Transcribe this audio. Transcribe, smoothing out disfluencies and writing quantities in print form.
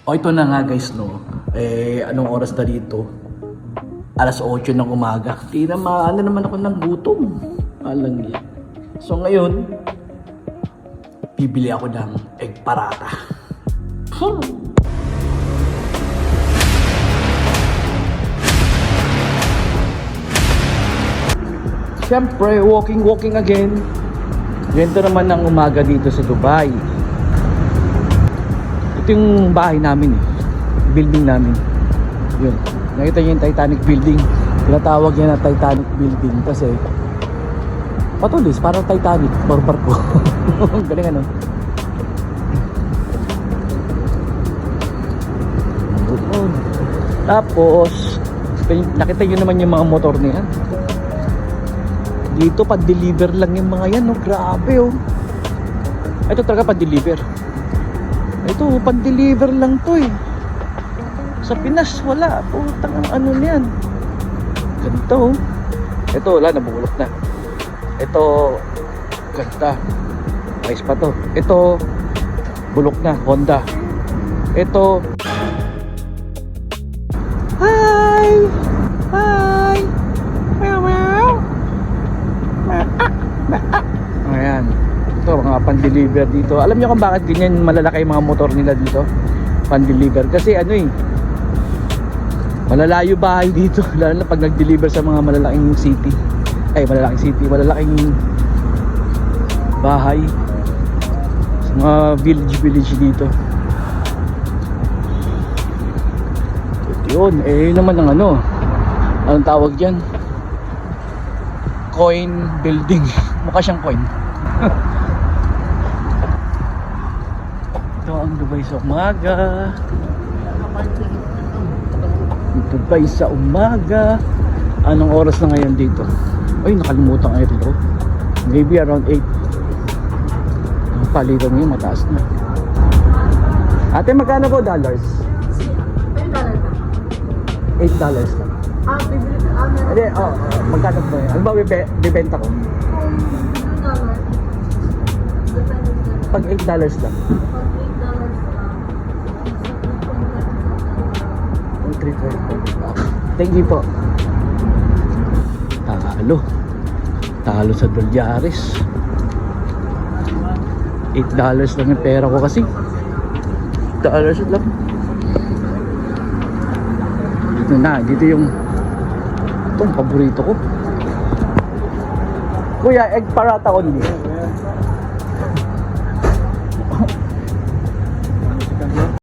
O ito na nga guys, no. Anong oras na dito? Alas 8 ng umaga. Di na maano naman ako ng gutom. Alang yan. So ngayon, bibili ako ng egg parata. Siyempre, walking again. Ganito naman ang umaga dito sa Dubai. Ito yung bahay namin eh. Building namin. Yun. Nakita niyo yung Titanic building. Tinatawag niya na Titanic building kasi patulis, parang Titanic, barko. Galing ano. Tapos nakita niyo naman yung mga motor niya. Dito pa-deliver lang yung mga yan, no? Grabe oh. Ito talaga pa-deliver. Ito, pan-deliver lang to eh. Sa Pinas, wala. Putang ang ano niyan. Ganito oh. Ito, wala, nabulok na. Ito, ganda. Ayos pa to. Ito, bulok na, Honda. Ito, hi! Hi! Meow meow! Ayan. Ito, mga pan-deliver dito. Alam niyo kung bakit ganyan malalaki yung mga motor nila dito? Pan-deliver. Kasi ano eh, malalayo bahay dito. Lalo na pag nag-deliver sa mga malalaking city. Ay, malalaking city. Malalaking bahay. Sa mga village dito. Ito yun. Yun naman ang ano. Anong tawag dyan? Coin building. Mukha siyang coin. Ito ang Dubai sa umaga. Dubai sa umaga. Anong oras na ngayon dito? Ay, nakalimutan ngayon ko. Maybe around 8. Ang palitan ngayon mataas na. Ate, magkano po dollars? $8 lang. Bibili ka Hindi, magkano po yun? Ano ba bibenta ko? Pag $8 lang. Thank you po. Talo sa dolyares. $8 lang yung pera ko kasi. $8 lang. Dito na, dito yung itong paborito ko. Kuya, egg parata only.